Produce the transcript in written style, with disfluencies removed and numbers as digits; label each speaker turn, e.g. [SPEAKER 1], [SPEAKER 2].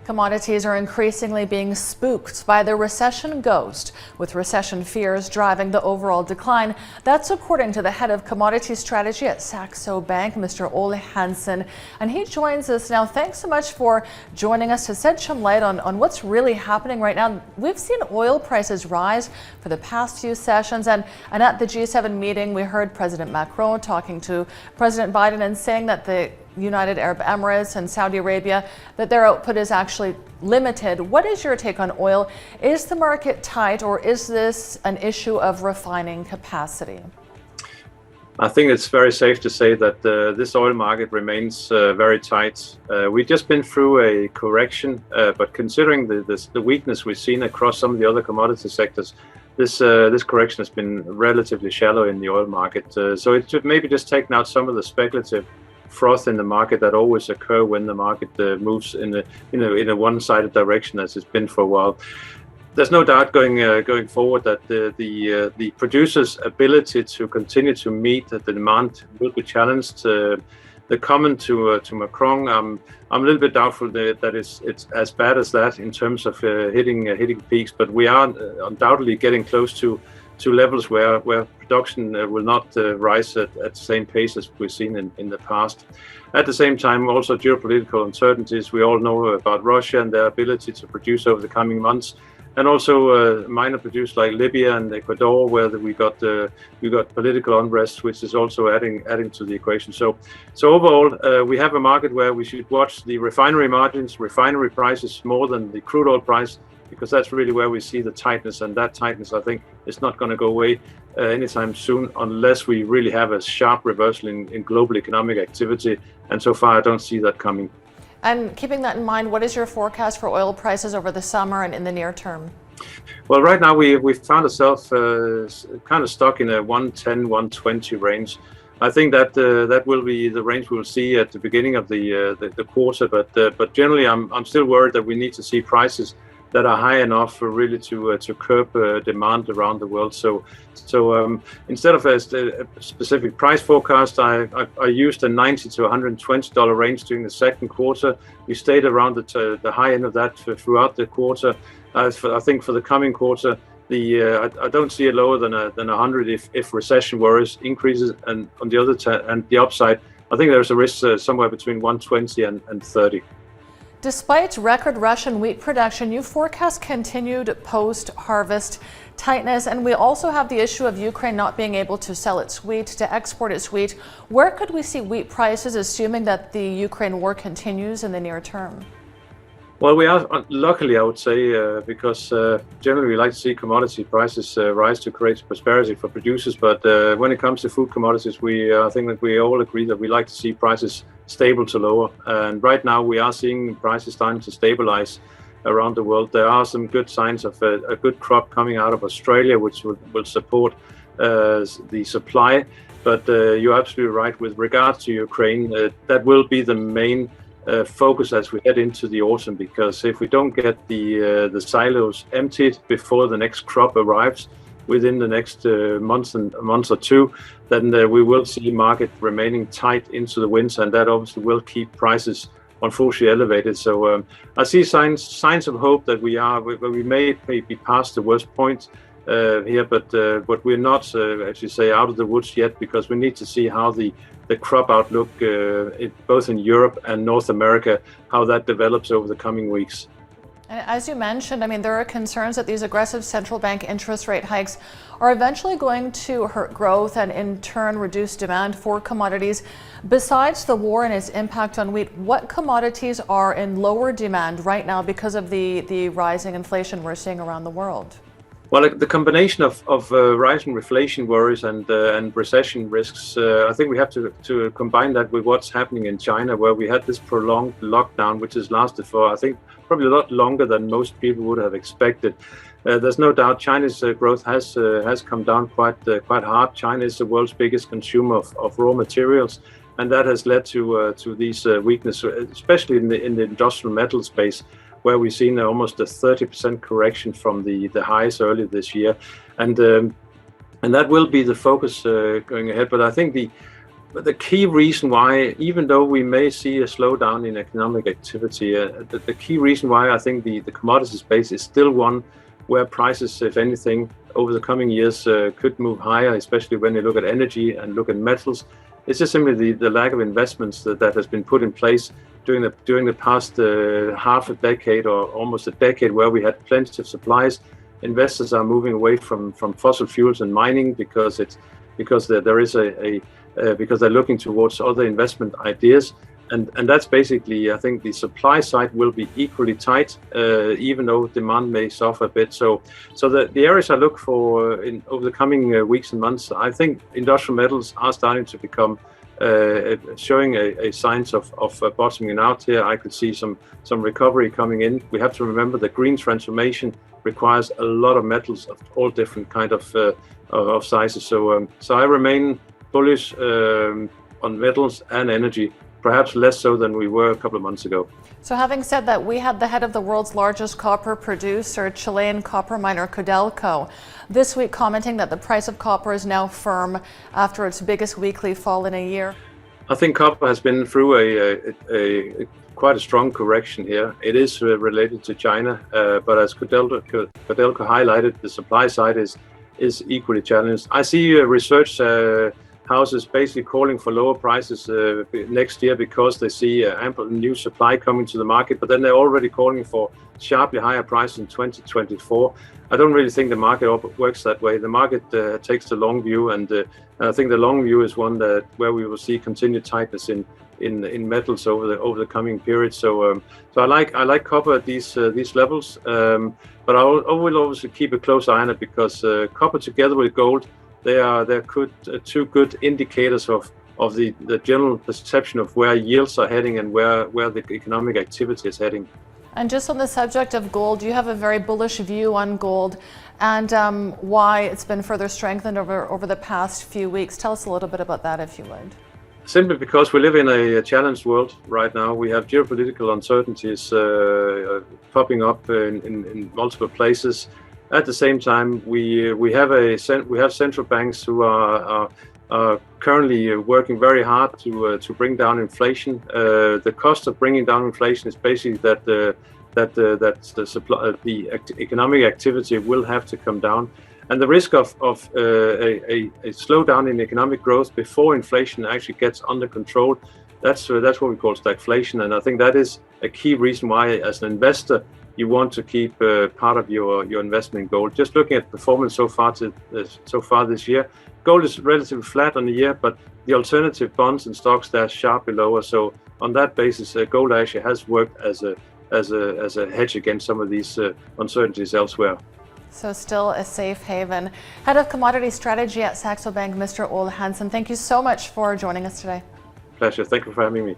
[SPEAKER 1] Commodities are increasingly being spooked by the recession ghost, with recession fears driving the overall decline. That's according to the head of commodity strategy at Saxo Bank, Mr. Ole Hansen. And he joins us now. Thanks so much for joining us to shed some light on what's really happening right now. We've seen oil prices rise for the past few sessions. And at the G7 meeting, we heard President Macron talking to President Biden and saying that the United Arab Emirates and Saudi Arabia, that their output is actually limited. What is your take on oil? Is the market tight, or is this an issue of refining capacity?
[SPEAKER 2] I think it's very safe to say that this oil market remains very tight. We've just been through a correction, but considering the weakness we've seen across some of the other commodity sectors, this correction has been relatively shallow in the oil market. So it should maybe just taken out some of the speculative froth in the market that always occur when the market moves in a one-sided direction, as it's been for a while. There's no doubt going forward that the producers' ability to continue to meet the demand will be challenged. The comment to Macron, I'm a little bit doubtful that it's as bad as that in terms of hitting peaks, but we are undoubtedly getting close to levels where production will not rise at the same pace as we've seen in the past. At the same time, also geopolitical uncertainties. We all know about Russia and their ability to produce over the coming months, and also minor producers like Libya and Ecuador, where we got political unrest, which is also adding to the equation. So overall, we have a market where we should watch the refinery margins, refinery prices more than the crude oil price, because that's really where we see the tightness, and that tightness, I think, is not going to go away anytime soon unless we really have a sharp reversal in global economic activity, and so far I don't see that coming.
[SPEAKER 1] And keeping that in mind, what is your forecast for oil prices over the summer and in the near term?
[SPEAKER 2] Well, right now we found ourselves kind of stuck in a 110, 120 range. I think that will be the range we'll see at the beginning of the quarter, but generally I'm still worried that we need to see prices that are high enough for really to curb demand around the world. So instead of a specific price forecast, I used a $90 to $120 range during the second quarter. We stayed around the high end of that throughout the quarter. I think for the coming quarter, I don't see it lower than 100 if recession worries increases, and on the other and the upside, I think there's a risk somewhere between 120 and 30.
[SPEAKER 1] Despite record Russian wheat production, you forecast continued post-harvest tightness, and we also have the issue of Ukraine not being able to sell its wheat, to export its wheat. Where could we see wheat prices, assuming that the Ukraine war continues in the near term?
[SPEAKER 2] Well, we are luckily, I would say, because generally we like to see commodity prices rise to create prosperity for producers. But when it comes to food commodities, I think that we all agree that we like to see prices stable to lower. And right now we are seeing prices starting to stabilize around the world. There are some good signs of a good crop coming out of Australia, which will support the supply. But you're absolutely right with regards to Ukraine. That will be the main focus as we head into the autumn, because if we don't get the silos emptied before the next crop arrives within the next month or two, then we will see market remaining tight into the winter, and that obviously will keep prices unfortunately elevated. So I see signs of hope that we may be past the worst point here, but we're not, as you say, out of the woods yet, because we need to see how the crop outlook, both in Europe and North America, how that develops over the coming weeks.
[SPEAKER 1] And as you mentioned, I mean, there are concerns that these aggressive central bank interest rate hikes are eventually going to hurt growth and in turn reduce demand for commodities. Besides the war and its impact on wheat, what commodities are in lower demand right now because of the rising inflation we're seeing around the world?
[SPEAKER 2] Well, the combination of rising inflation worries and recession risks, I think we have to combine that with what's happening in China, where we had this prolonged lockdown, which has lasted for, I think, probably a lot longer than most people would have expected. There's no doubt China's growth has come down quite hard. China is the world's biggest consumer of raw materials, and that has led to these weaknesses, especially in the industrial metal space, where we've seen almost a 30% correction from the highs earlier this year, and that will be the focus going ahead. But I think But the key reason why, even though we may see a slowdown in economic activity, the key reason why I think the commodity space is still one where prices, if anything, over the coming years could move higher, especially when you look at energy and look at metals. It's just simply the lack of investments that has been put in place during the past half a decade or almost a decade, where we had plenty of supplies. Investors are moving away from fossil fuels and mining because there is because they're looking towards other investment ideas, and that's basically, I think the supply side will be equally tight, even though demand may suffer a bit. So the areas I look for over the coming weeks and months, I think industrial metals are starting to become showing a signs of bottoming out here. I could see some recovery coming in. We have to remember the green transformation requires a lot of metals of all different kind of sizes. So I remain bullish on metals and energy, perhaps less so than we were a couple of months ago.
[SPEAKER 1] So having said that, we had the head of the world's largest copper producer, Chilean copper miner Codelco, this week commenting that the price of copper is now firm after its biggest weekly fall in a year.
[SPEAKER 2] I think copper has been through quite a strong correction here. It is related to China, but as Codelco highlighted, the supply side is equally challenged. I see research houses basically calling for lower prices next year because they see ample new supply coming to the market, but then they're already calling for sharply higher prices in 2024. I don't really think the market works that way. The market takes the long view, and I think the long view is one where we will see continued tightness in metals over the coming period. So I like copper at these levels, but I will obviously keep a close eye on it, because copper together with gold, they're two good indicators of the general perception of where yields are heading and where the economic activity is heading.
[SPEAKER 1] And just on the subject of gold, you have a very bullish view on gold and why it's been further strengthened over the past few weeks. Tell us a little bit about that, if you would.
[SPEAKER 2] Simply because we live in a challenged world right now. We have geopolitical uncertainties popping up in multiple places. At the same time, we have central banks who are currently working very hard to bring down inflation. The cost of bringing down inflation is basically that the economic activity will have to come down, and the risk of a slowdown in economic growth before inflation actually gets under control. That's what we call stagflation, and I think that is a key reason why, as an investor, you want to keep part of your investment in gold. Just looking at performance so far this year, gold is relatively flat on the year, but the alternative bonds and stocks, they're sharply lower. So on that basis, gold actually has worked as a hedge against some of these uncertainties elsewhere.
[SPEAKER 1] So still a safe haven. Head of Commodity Strategy at Saxo Bank, Mr. Ole Hansen, thank you so much for joining us today.
[SPEAKER 2] Pleasure. Thank you for having me.